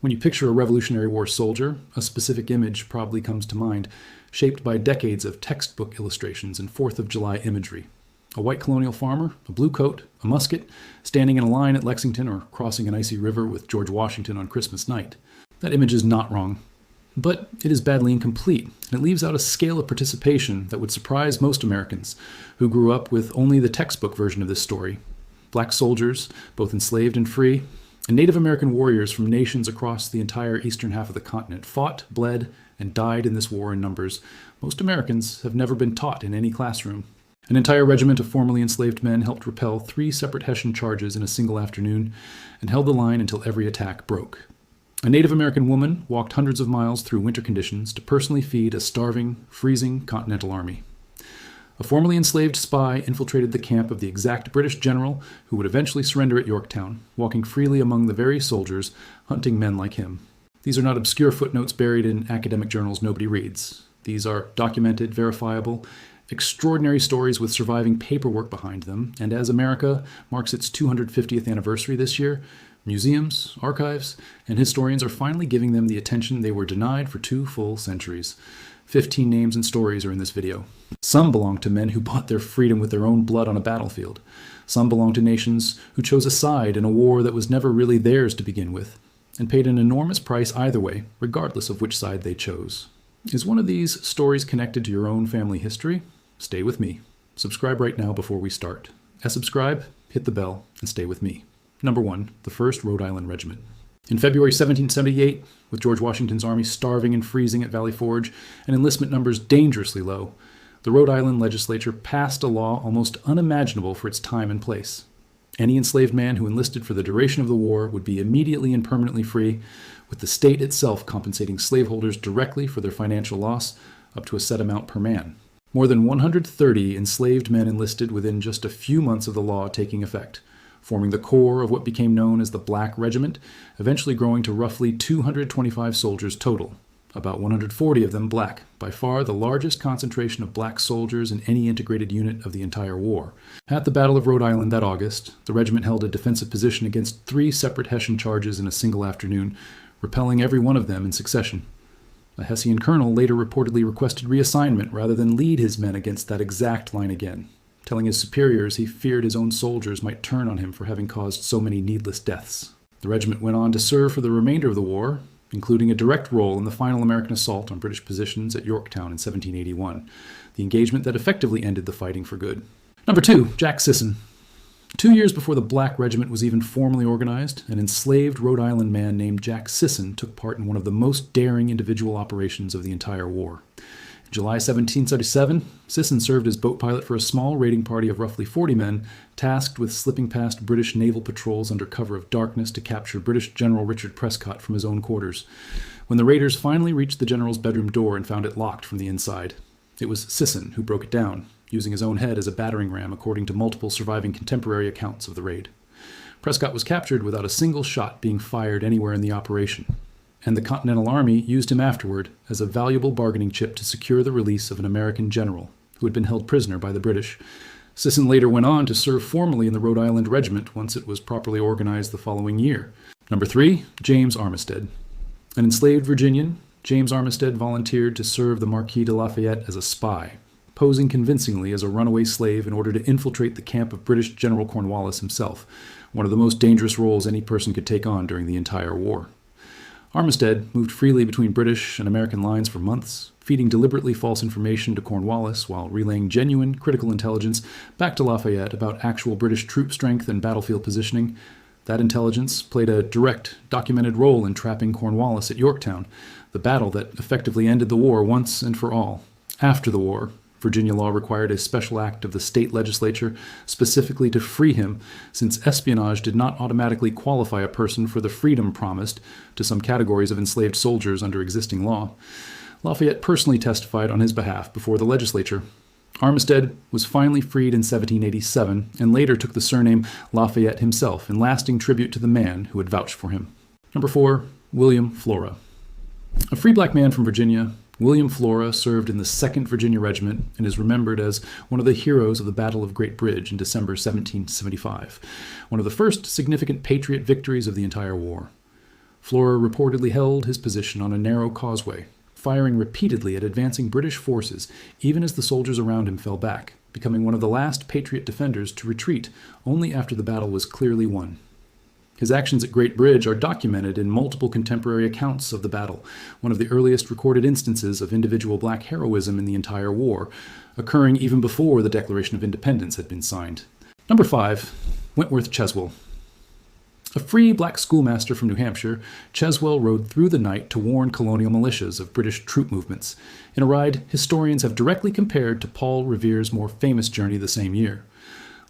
When you picture a Revolutionary War soldier, a specific image probably comes to mind, shaped by decades of textbook illustrations and 4th of July imagery. A white colonial farmer, a blue coat, a musket, standing in a line at Lexington or crossing an icy river with George Washington on Christmas night. That image is not wrong, but it is badly incomplete, and it leaves out a scale of participation that would surprise most Americans who grew up with only the textbook version of this story. Black soldiers, both enslaved and free, and Native American warriors from nations across the entire eastern half of the continent fought, bled, and died in this war in numbers most Americans have never been taught in any classroom. An entire regiment of formerly enslaved men helped repel 3 separate Hessian charges in a single afternoon and held the line until every attack broke. A Native American woman walked hundreds of miles through winter conditions to personally feed a starving, freezing Continental Army. A formerly enslaved spy infiltrated the camp of the exact British general who would eventually surrender at Yorktown, walking freely among the very soldiers, hunting men like him. These are not obscure footnotes buried in academic journals nobody reads. These are documented, verifiable, extraordinary stories with surviving paperwork behind them, and as America marks its 250th anniversary this year, museums, archives, and historians are finally giving them the attention they were denied for 2 full centuries. 15 names and stories are in this video. Some belong to men who bought their freedom with their own blood on a battlefield. Some belong to nations who chose a side in a war that was never really theirs to begin with, and paid an enormous price either way, regardless of which side they chose. Is one of these stories connected to your own family history? Stay with me. Subscribe right now before we start. As subscribe, hit the bell, and stay with me. Number 1, the 1st Rhode Island Regiment. In February 1778, with George Washington's army starving and freezing at Valley Forge and enlistment numbers dangerously low, the Rhode Island legislature passed a law almost unimaginable for its time and place. Any enslaved man who enlisted for the duration of the war would be immediately and permanently free, with the state itself compensating slaveholders directly for their financial loss, up to a set amount per man. More than 130 enslaved men enlisted within just a few months of the law taking effect, forming the core of what became known as the Black Regiment, eventually growing to roughly 225 soldiers total, about 140 of them black, by far the largest concentration of black soldiers in any integrated unit of the entire war. At the Battle of Rhode Island that August, the regiment held a defensive position against 3 separate Hessian charges in a single afternoon, repelling every one of them in succession. A Hessian colonel later reportedly requested reassignment rather than lead his men against that exact line again, telling his superiors he feared his own soldiers might turn on him for having caused so many needless deaths. The regiment went on to serve for the remainder of the war, including a direct role in the final American assault on British positions at Yorktown in 1781, the engagement that effectively ended the fighting for good. Number 2, Jack Sisson. 2 years before the Black Regiment was even formally organized, an enslaved Rhode Island man named Jack Sisson took part in one of the most daring individual operations of the entire war. In July 1777, Sisson served as boat pilot for a small raiding party of roughly 40 men, tasked with slipping past British naval patrols under cover of darkness to capture British General Richard Prescott from his own quarters. When the raiders finally reached the general's bedroom door and found it locked from the inside, it was Sisson who broke it down, using his own head as a battering ram according to multiple surviving contemporary accounts of the raid. Prescott was captured without a single shot being fired anywhere in the operation, and the Continental Army used him afterward as a valuable bargaining chip to secure the release of an American general who had been held prisoner by the British. Sisson later went on to serve formally in the Rhode Island Regiment once it was properly organized the following year. Number 3, James Armistead. An enslaved Virginian, James Armistead volunteered to serve the Marquis de Lafayette as a spy, posing convincingly as a runaway slave in order to infiltrate the camp of British General Cornwallis himself, one of the most dangerous roles any person could take on during the entire war. Armistead moved freely between British and American lines for months, feeding deliberately false information to Cornwallis while relaying genuine, critical intelligence back to Lafayette about actual British troop strength and battlefield positioning. That intelligence played a direct, documented role in trapping Cornwallis at Yorktown, the battle that effectively ended the war once and for all. After the war, Virginia law required a special act of the state legislature specifically to free him, since espionage did not automatically qualify a person for the freedom promised to some categories of enslaved soldiers under existing law. Lafayette personally testified on his behalf before the legislature. Armistead was finally freed in 1787 and later took the surname Lafayette himself in lasting tribute to the man who had vouched for him. Number 4, William Flora. A free black man from Virginia, William Flora served in the 2nd Virginia Regiment and is remembered as one of the heroes of the Battle of Great Bridge in December 1775, one of the first significant Patriot victories of the entire war. Flora reportedly held his position on a narrow causeway, firing repeatedly at advancing British forces even as the soldiers around him fell back, becoming one of the last Patriot defenders to retreat only after the battle was clearly won. His actions at Great Bridge are documented in multiple contemporary accounts of the battle, one of the earliest recorded instances of individual black heroism in the entire war, occurring even before the Declaration of Independence had been signed. Number 5, Wentworth Cheswell. A free black schoolmaster from New Hampshire, Cheswell rode through the night to warn colonial militias of British troop movements, in a ride historians have directly compared to Paul Revere's more famous journey the same year.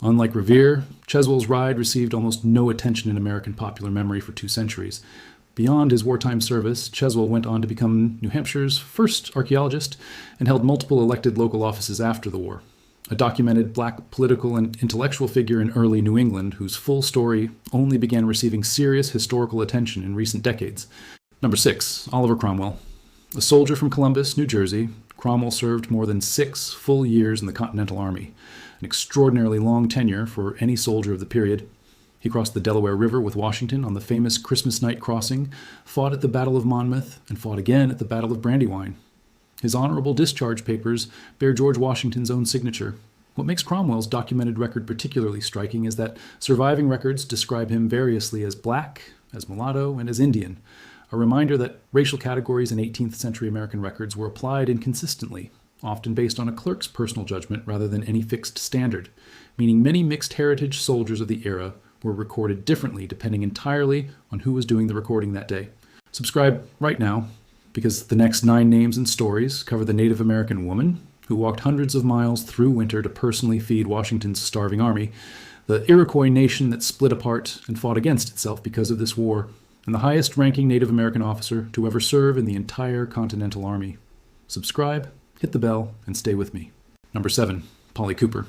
Unlike Revere, Cheswell's ride received almost no attention in American popular memory for 2 centuries. Beyond his wartime service, Cheswell went on to become New Hampshire's first archaeologist and held multiple elected local offices after the war. A documented black political and intellectual figure in early New England whose full story only began receiving serious historical attention in recent decades. Number 6, Oliver Cromwell. A soldier from Columbus, New Jersey, Cromwell served more than 6 full years in the Continental Army, an extraordinarily long tenure for any soldier of the period. He crossed the Delaware River with Washington on the famous Christmas night crossing, fought at the Battle of Monmouth, and fought again at the Battle of Brandywine. His honorable discharge papers bear George Washington's own signature. What makes Cromwell's documented record particularly striking is that surviving records describe him variously as black, as mulatto, and as Indian, a reminder that racial categories in 18th century American records were applied inconsistently, often based on a clerk's personal judgment rather than any fixed standard, meaning many mixed heritage soldiers of the era were recorded differently depending entirely on who was doing the recording that day. Subscribe right now, because the next 9 names and stories cover the Native American woman who walked hundreds of miles through winter to personally feed Washington's starving army, the Iroquois nation that split apart and fought against itself because of this war, and the highest-ranking Native American officer to ever serve in the entire Continental Army. Subscribe, hit the bell, and stay with me. Number 7, Polly Cooper.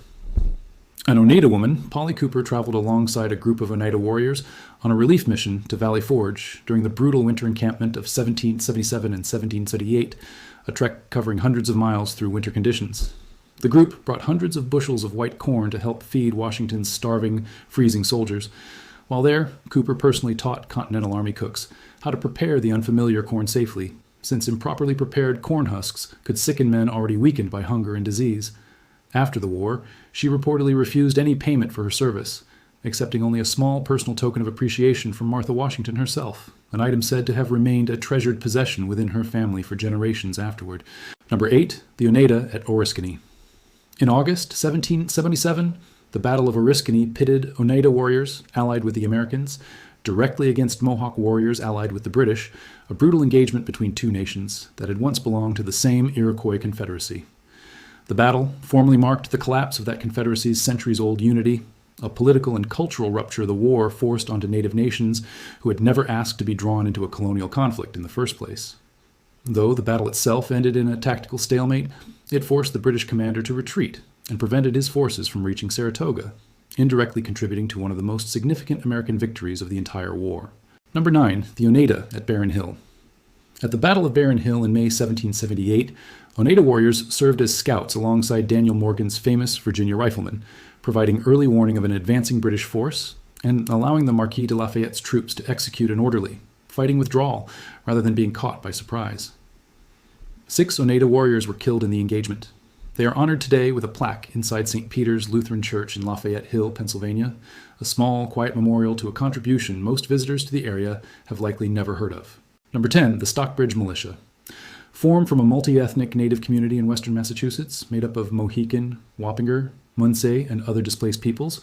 An Oneida woman, Polly Cooper traveled alongside a group of Oneida warriors on a relief mission to Valley Forge during the brutal winter encampment of 1777 and 1778, a trek covering hundreds of miles through winter conditions. The group brought hundreds of bushels of white corn to help feed Washington's starving, freezing soldiers. While there, Cooper personally taught Continental Army cooks how to prepare the unfamiliar corn safely, since improperly prepared corn husks could sicken men already weakened by hunger and disease. After the war, she reportedly refused any payment for her service, accepting only a small personal token of appreciation from Martha Washington herself, an item said to have remained a treasured possession within her family for generations afterward. Number 8, the Oneida at Oriskany. In August 1777, the Battle of Oriskany pitted Oneida warriors, allied with the Americans, directly against Mohawk warriors allied with the British, a brutal engagement between 2 nations that had once belonged to the same Iroquois Confederacy. The battle formally marked the collapse of that Confederacy's centuries-old unity, a political and cultural rupture the war forced onto native nations who had never asked to be drawn into a colonial conflict in the first place. Though the battle itself ended in a tactical stalemate, it forced the British commander to retreat and prevented his forces from reaching Saratoga, indirectly contributing to one of the most significant American victories of the entire war. Number 9, the Oneida at Barren Hill. At the Battle of Barren Hill in May 1778, Oneida warriors served as scouts alongside Daniel Morgan's famous Virginia riflemen, providing early warning of an advancing British force and allowing the Marquis de Lafayette's troops to execute an orderly, fighting withdrawal rather than being caught by surprise. 6 Oneida warriors were killed in the engagement. They are honored today with a plaque inside St. Peter's Lutheran Church in Lafayette Hill, Pennsylvania, a small, quiet memorial to a contribution most visitors to the area have likely never heard of. Number 10, the Stockbridge Militia. Formed from a multi-ethnic native community in western Massachusetts, made up of Mohican, Wappinger, Munsee, and other displaced peoples,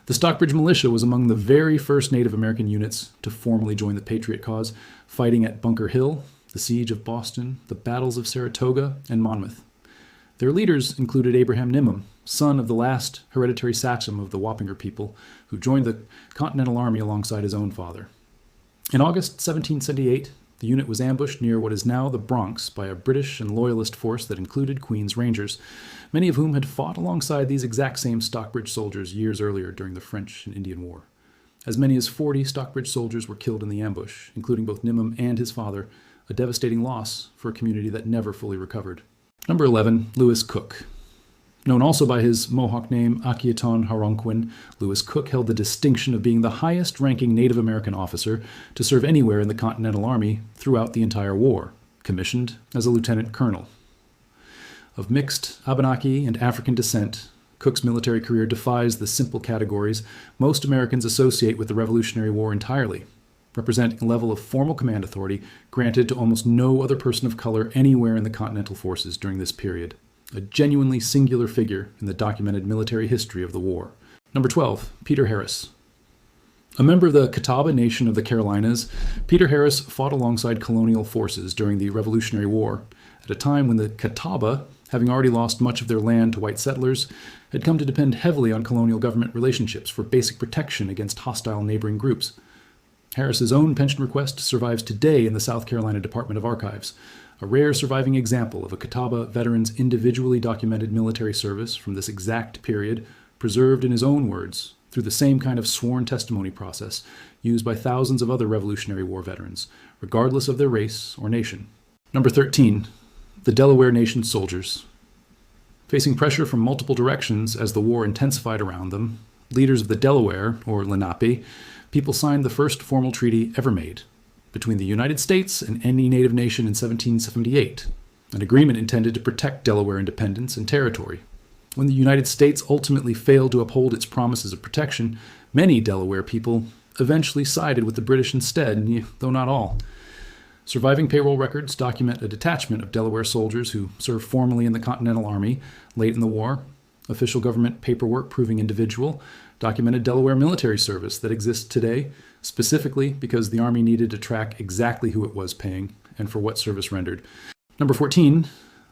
the Stockbridge Militia was among the very first Native American units to formally join the Patriot cause, fighting at Bunker Hill, the Siege of Boston, the battles of Saratoga, and Monmouth. Their leaders included Abraham Nimmo, son of the last hereditary sachem of the Wappinger people, who joined the Continental Army alongside his own father. In August 1778, the unit was ambushed near what is now the Bronx by a British and Loyalist force that included Queen's Rangers, many of whom had fought alongside these exact same Stockbridge soldiers years earlier during the French and Indian War. As many as 40 Stockbridge soldiers were killed in the ambush, including both Nimmo and his father, a devastating loss for a community that never fully recovered. Number 11, Lewis Cook. Known also by his Mohawk name, Akiaton Haronquin, Lewis Cook held the distinction of being the highest-ranking Native American officer to serve anywhere in the Continental Army throughout the entire war, commissioned as a lieutenant colonel. Of mixed Abenaki and African descent, Cook's military career defies the simple categories most Americans associate with the Revolutionary War entirely, representing a level of formal command authority granted to almost no other person of color anywhere in the Continental Forces during this period. A genuinely singular figure in the documented military history of the war. Number 12, Peter Harris. A member of the Catawba Nation of the Carolinas, Peter Harris fought alongside colonial forces during the Revolutionary War at a time when the Catawba, having already lost much of their land to white settlers, had come to depend heavily on colonial government relationships for basic protection against hostile neighboring groups. Harris's own pension request survives today in the South Carolina Department of Archives, a rare surviving example of a Catawba veteran's individually documented military service from this exact period, preserved in his own words through the same kind of sworn testimony process used by thousands of other Revolutionary War veterans, regardless of their race or nation. Number 13, the Delaware Nation soldiers. Facing pressure from multiple directions as the war intensified around them, leaders of the Delaware, or Lenape, people signed the first formal treaty ever made between the United States and any native nation in 1778, an agreement intended to protect Delaware independence and territory. When the United States ultimately failed to uphold its promises of protection, many Delaware people eventually sided with the British instead, though not all. Surviving payroll records document a detachment of Delaware soldiers who served formally in the Continental Army late in the war. Official government paperwork proving individual documented Delaware military service that exists today, specifically because the Army needed to track exactly who it was paying and for what service rendered. Number 14,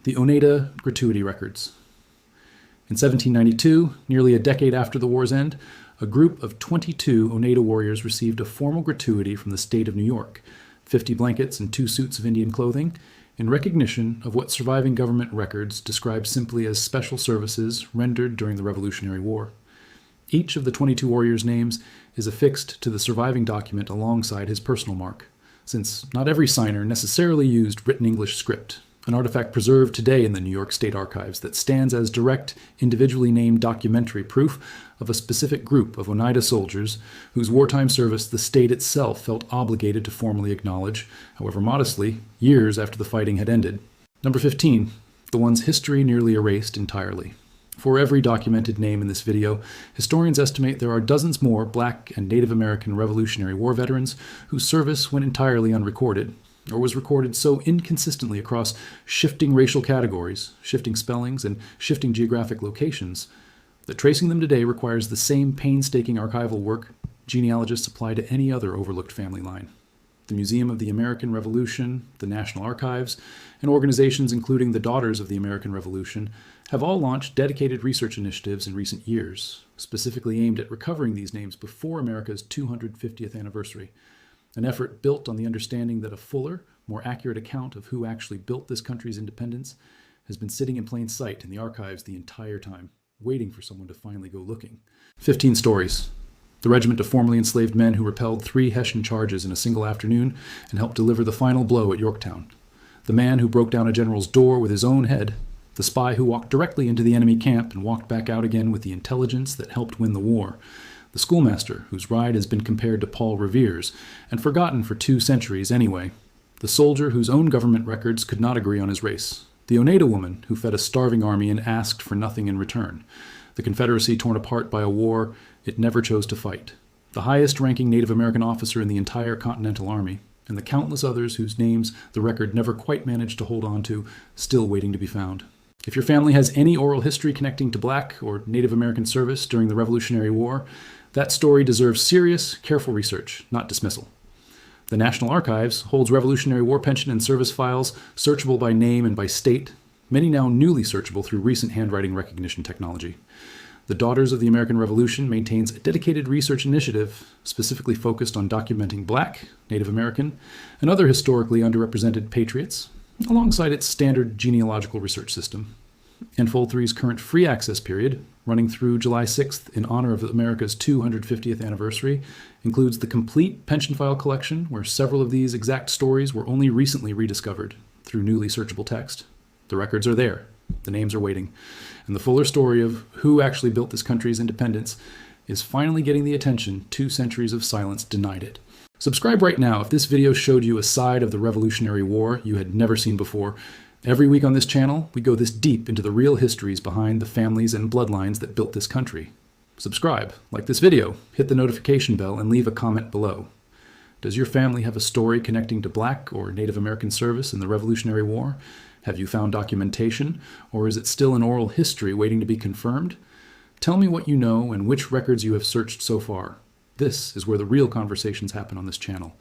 the Oneida gratuity records. In 1792, nearly a decade after the war's end, a group of 22 Oneida warriors received a formal gratuity from the state of New York, 50 blankets and 2 suits of Indian clothing, in recognition of what surviving government records describe simply as special services rendered during the Revolutionary War. Each of the 22 warriors' names is affixed to the surviving document alongside his personal mark, since not every signer necessarily used written English script, an artifact preserved today in the New York State Archives that stands as direct, individually named documentary proof of a specific group of Oneida soldiers whose wartime service the state itself felt obligated to formally acknowledge, however modestly, years after the fighting had ended. Number 15, the one's history nearly erased entirely. For every documented name in this video, historians estimate there are dozens more Black and Native American Revolutionary War veterans whose service went entirely unrecorded, or was recorded so inconsistently across shifting racial categories, shifting spellings, and shifting geographic locations, that tracing them today requires the same painstaking archival work genealogists apply to any other overlooked family line. The Museum of the American Revolution, the National Archives, and organizations including the Daughters of the American Revolution have all launched dedicated research initiatives in recent years, specifically aimed at recovering these names before America's 250th anniversary, an effort built on the understanding that a fuller, more accurate account of who actually built this country's independence has been sitting in plain sight in the archives the entire time, waiting for someone to finally go looking. 15 stories. The regiment of formerly enslaved men who repelled 3 Hessian charges in a single afternoon and helped deliver the final blow at Yorktown. The man who broke down a general's door with his own head. The spy who walked directly into the enemy camp and walked back out again with the intelligence that helped win the war. The schoolmaster whose ride has been compared to Paul Revere's and forgotten for 2 centuries anyway. The soldier whose own government records could not agree on his race. The Oneida woman who fed a starving army and asked for nothing in return. The Confederacy torn apart by a war it never chose to fight. The highest-ranking Native American officer in the entire Continental Army, and the countless others whose names the record never quite managed to hold on to, still waiting to be found. If your family has any oral history connecting to Black or Native American service during the Revolutionary War, that story deserves serious, careful research, not dismissal. The National Archives holds Revolutionary War pension and service files searchable by name and by state, many now newly searchable through recent handwriting recognition technology. The Daughters of the American Revolution maintains a dedicated research initiative specifically focused on documenting Black, Native American, and other historically underrepresented patriots, alongside its standard genealogical research system. Enfold 3's current free access period, running through July 6th in honor of America's 250th anniversary, includes the complete pension file collection, where several of these exact stories were only recently rediscovered through newly searchable text. The records are there. The names are waiting. And the fuller story of who actually built this country's independence is finally getting the attention 2 centuries of silence denied it. Subscribe right now if this video showed you a side of the Revolutionary War you had never seen before. Every week on this channel, we go this deep into the real histories behind the families and bloodlines that built this country. Subscribe, like this video, hit the notification bell, and leave a comment below. Does your family have a story connecting to Black or Native American service in the Revolutionary War? Have you found documentation, or is it still an oral history waiting to be confirmed? Tell me what you know and which records you have searched so far. This is where the real conversations happen on this channel.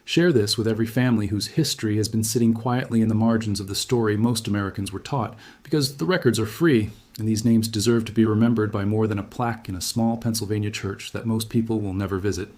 Share this with every family whose history has been sitting quietly in the margins of the story most Americans were taught, because the records are free, and these names deserve to be remembered by more than a plaque in a small Pennsylvania church that most people will never visit.